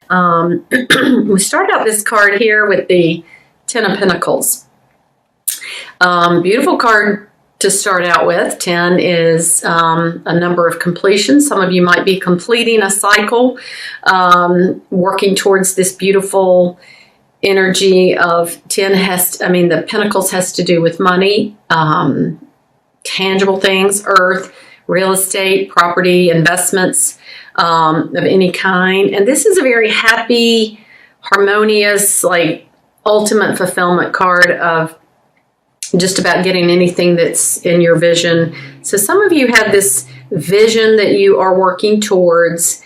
We start out this card here with the Ten of Pentacles. Beautiful card to start out with. 10 is a number of completions. Some of you might be completing a cycle, working towards this beautiful energy of 10 the Pentacles has to do with money, tangible things, earth, real estate, property, investments of any kind. And this is a very happy, harmonious, like ultimate fulfillment card of just about getting anything that's in your vision. So some of you have this vision that you are working towards.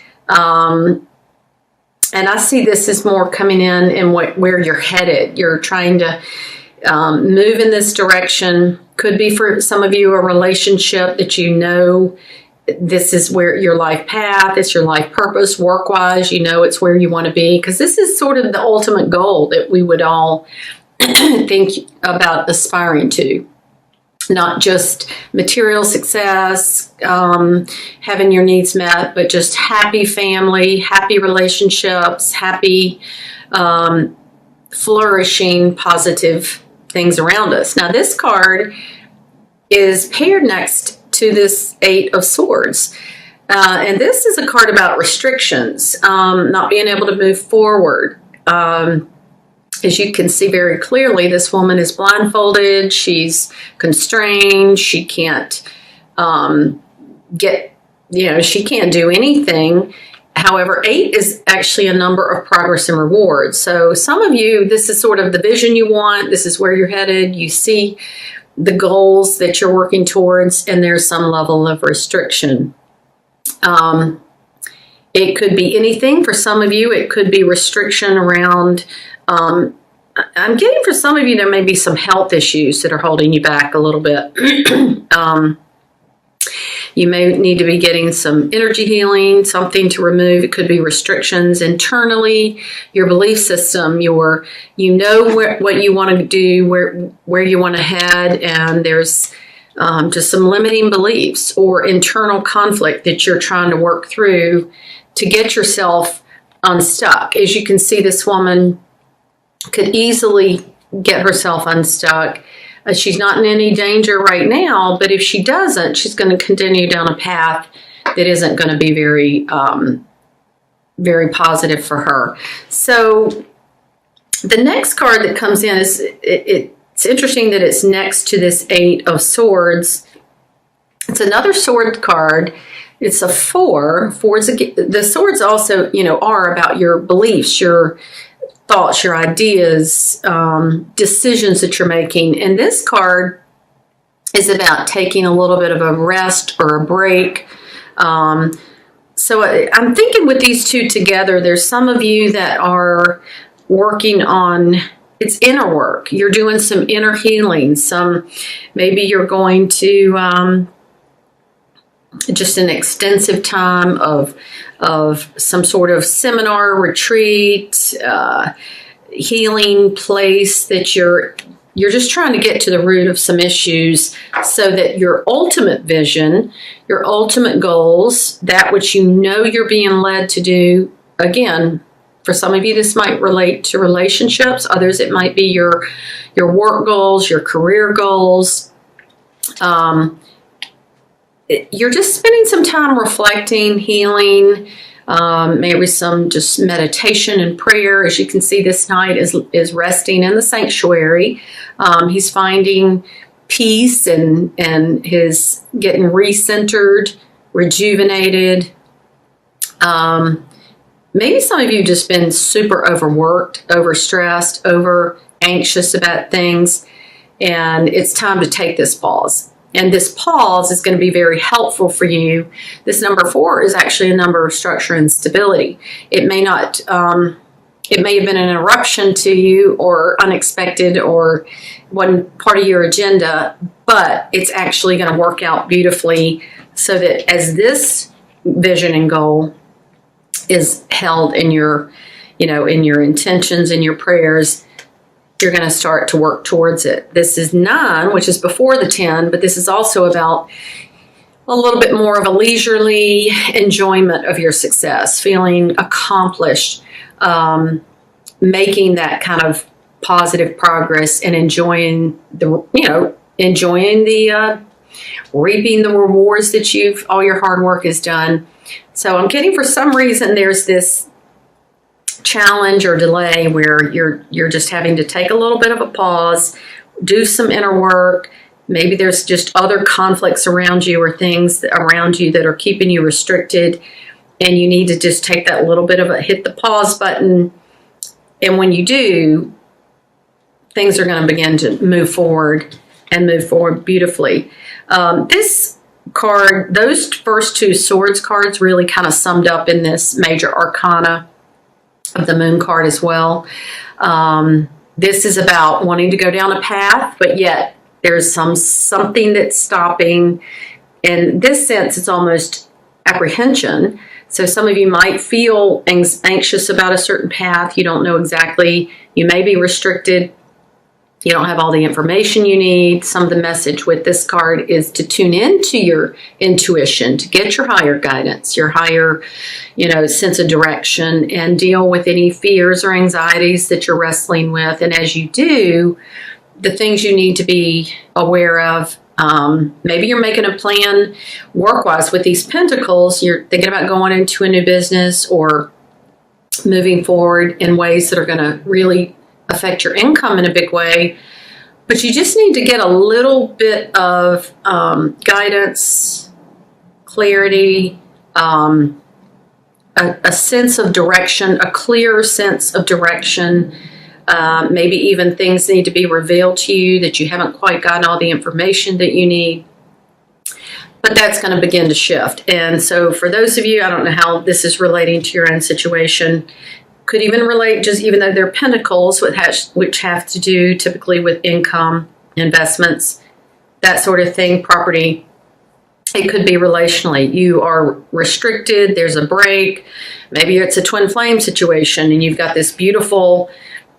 And I see this as more coming in where you're headed. You're trying to move in this direction. Could be for some of you a relationship that you know this is where your life path, it's your life purpose, work-wise, you know it's where you want to be. Because this is sort of the ultimate goal that we would all think about aspiring to. Not just material success, having your needs met, but just happy family, happy relationships, happy, flourishing, positive things around us. Now, this card is paired next to this Eight of Swords. And this is a card about restrictions, not being able to move forward. As you can see very clearly, this woman is blindfolded. She's constrained. She can't she can't do anything. However, 8 is actually a number of progress and rewards. So some of you, this is sort of the vision you want. This is where you're headed. You see the goals that you're working towards, and there's some level of restriction. It could be anything. For some of you, it could be restriction around I'm getting for some of you there may be some health issues that are holding you back a little bit. You may need to be getting some energy healing, something to remove. It could be restrictions internally, your belief system, what you want to do, where you want to head, and there's just some limiting beliefs or internal conflict that you're trying to work through to get yourself unstuck. As you can see, this woman could easily get herself unstuck. She's not in any danger right now, but if she doesn't, she's going to continue down a path that isn't going to be very, very positive for her. So the next card that comes in is, it's interesting that it's next to this Eight of Swords. It's another sword card. It's a 4. The swords also, are about your beliefs, your thoughts, your ideas, decisions that you're making. And this card is about taking a little bit of a rest or a break. So I'm thinking with these two together, there's some of you that are working on, it's inner work. You're doing some inner healing. Maybe you're going to just an extensive time of some sort of seminar, retreat, healing place that you're just trying to get to the root of some issues so that your ultimate vision, your ultimate goals, that which you're being led to do, again, for some of you this might relate to relationships, others it might be your work goals, your career goals. You're just spending some time reflecting, healing, maybe some just meditation and prayer. As you can see, this night is resting in the sanctuary. He's finding peace and his getting recentered, rejuvenated. Maybe some of you just been super overworked, overstressed, over anxious about things, and it's time to take this pause. And this pause is going to be very helpful for you. This number 4 is actually a number of structure and stability. It may not, it may have been an interruption to you or unexpected or wasn't part of your agenda, but it's actually going to work out beautifully so that as this vision and goal is held in your, in your intentions and your prayers, you're going to start to work towards it. This is 9, which is before the 10, but this is also about a little bit more of a leisurely enjoyment of your success, feeling accomplished, making that kind of positive progress and enjoying the reaping the rewards that all your hard work is done. So I'm getting, for some reason, there's this challenge or delay where you're just having to take a little bit of a pause, do some inner work. Maybe there's just other conflicts around you or things around you that are keeping you restricted, and you need to just take that little bit of hit the pause button. And when you do, things are going to begin to move forward and move forward beautifully. This card, those first two swords cards really kind of summed up in this major arcana of the moon card as well. This is about wanting to go down a path, but yet there's something that's stopping. In this sense, it's almost apprehension. So some of you might feel anxious about a certain path. You don't know exactly. You may be restricted. You don't have all the information you need. Some of the message with this card is to tune into your intuition, to get your higher guidance, your higher, sense of direction, and deal with any fears or anxieties that you're wrestling with. And as you do, the things you need to be aware of, maybe you're making a plan work-wise with these pentacles. You're thinking about going into a new business or moving forward in ways that are going to really affect your income in a big way, but you just need to get a little bit of guidance, clarity, a sense of direction, a clear sense of direction. Maybe even things need to be revealed to you that you haven't quite gotten all the information that you need. But that's going to begin to shift. And so for those of you, I don't know how this is relating to your own situation, could even relate, just even though they're pentacles, which have to do typically with income, investments, that sort of thing, property. It could be relationally. You are restricted. There's a break. Maybe it's a twin flame situation, and you've got this beautiful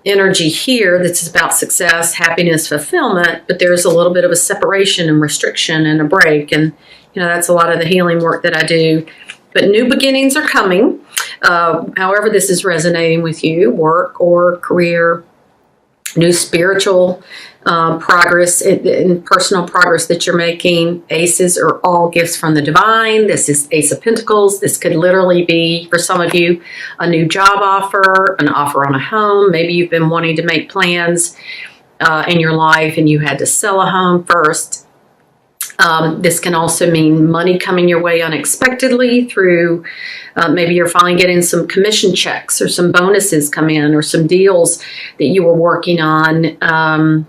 energy here that's about success, happiness, fulfillment, but there's a little bit of a separation and restriction and a break. And, that's a lot of the healing work that I do. But new beginnings are coming. However this is resonating with you, work or career, new spiritual progress and personal progress that you're making. Aces are all gifts from the divine. This is Ace of Pentacles. This could literally be, for some of you, a new job offer, an offer on a home. Maybe you've been wanting to make plans in your life and you had to sell a home first. This can also mean money coming your way unexpectedly through, maybe you're finally getting some commission checks or some bonuses come in or some deals that you were working on.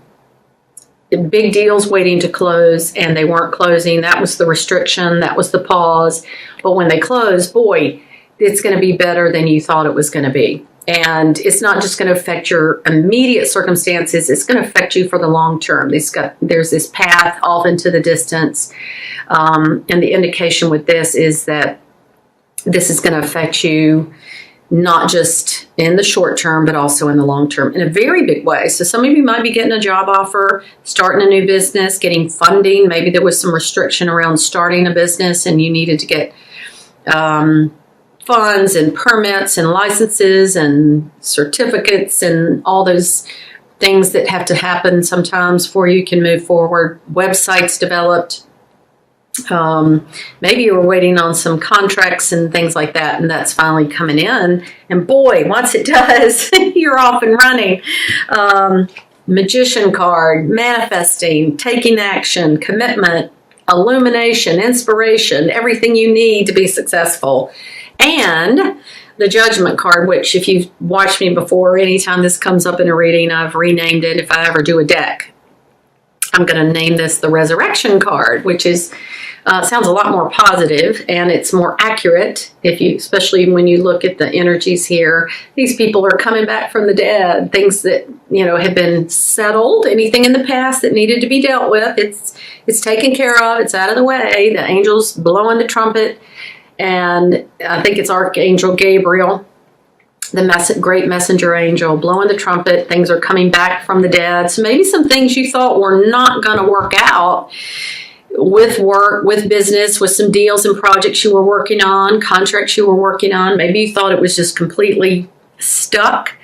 Big deals waiting to close and they weren't closing. That was the restriction. That was the pause. But when they close, boy, it's going to be better than you thought it was going to be. And it's not just going to affect your immediate circumstances. It's going to affect you for the long term. There's this path off into the distance. And the indication with this is that this is going to affect you not just in the short term, but also in the long term in a very big way. So some of you might be getting a job offer, starting a new business, getting funding. Maybe there was some restriction around starting a business and you needed to get funds and permits and licenses and certificates and all those things that have to happen sometimes before you can move forward. Websites developed. Maybe you were waiting on some contracts and things like that, and that's finally coming in. And boy, once it does, you're off and running. Magician card, manifesting, taking action, commitment, illumination, inspiration, everything you need to be successful. And the Judgment card, which if you've watched me before, anytime this comes up in a reading, I've renamed it. If I ever do a deck, I'm going to name this the Resurrection card, which is sounds a lot more positive and it's more accurate. Especially when you look at the energies here, these people are coming back from the dead. Things that have been settled, anything in the past that needed to be dealt with, it's taken care of. It's out of the way. The angels blowing the trumpet. And I think it's Archangel Gabriel, the great messenger angel, blowing the trumpet. Things are coming back from the dead. So maybe some things you thought were not going to work out, with work, with business, with some deals and projects you were working on, contracts you were working on. Maybe you thought it was just completely stuck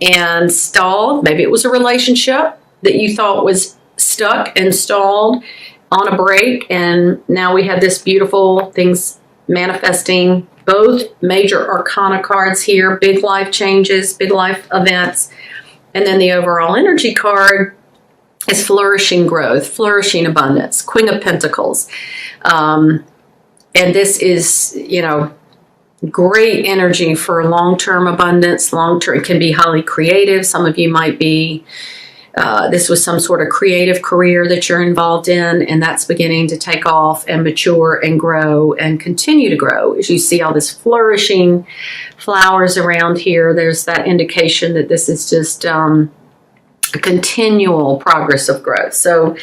and stalled. Maybe it was a relationship that you thought was stuck and stalled on a break, and now we have this beautiful things manifesting. Both major arcana cards here, big life changes, big life events. And then the overall energy card is flourishing growth, flourishing abundance, Queen of Pentacles. And this is, great energy for long-term abundance. Long-term, it can be highly creative. Some of you might be, this was some sort of creative career that you're involved in, and that's beginning to take off and mature and grow and continue to grow. As you see all this flourishing flowers around here, there's that indication that this is just a continual progress of growth. So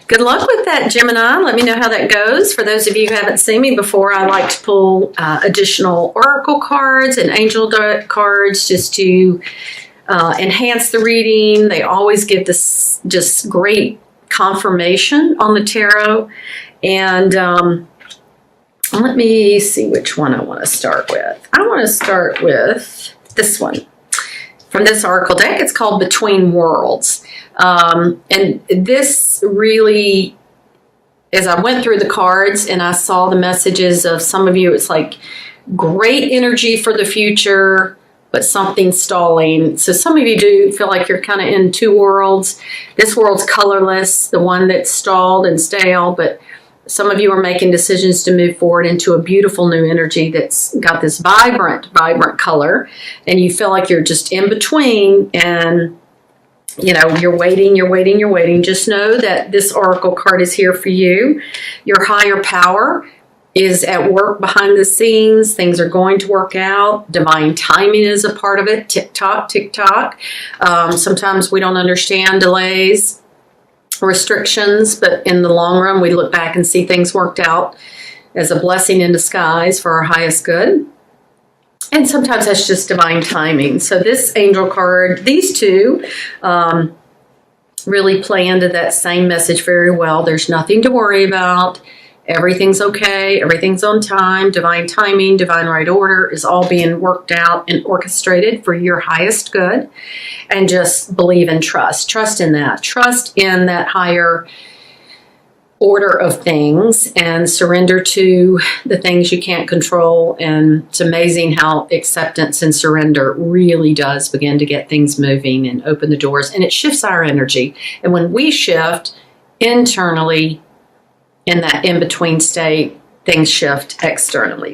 good luck with that, Gemini. Let me know how that goes. For those of you who haven't seen me before, I like to pull additional oracle cards and angel cards just to enhance the reading. They always give this just great confirmation on the tarot. And let me see which one I want to start with. I want to start with this one from this oracle deck. It's called Between Worlds. And this really, as I went through the cards and I saw the messages of some of you, it's like great energy for the future, but something stalling. So some of you do feel like you're kind of in two worlds. This world's colorless, the one that's stalled and stale, but some of you are making decisions to move forward into a beautiful new energy that's got this vibrant color, and you feel like you're just in between, and you're waiting. Just know that this oracle card is here for you. Your higher power is at work behind the scenes. Things are going to work out. Divine timing is a part of it. Tick tock, tick tock. Sometimes we don't understand delays, restrictions, but in the long run, we look back and see things worked out as a blessing in disguise for our highest good. And sometimes that's just divine timing. So this angel card, these two, really play into that same message very well. There's nothing to worry about. Everything's okay. Everything's on time. Divine timing, divine right order is all being worked out and orchestrated for your highest good. And just believe and trust. Trust in that. Trust in that higher order of things and surrender to the things you can't control. And it's amazing how acceptance and surrender really does begin to get things moving and open the doors. And it shifts our energy. And when we shift internally, in that in-between state, things shift externally.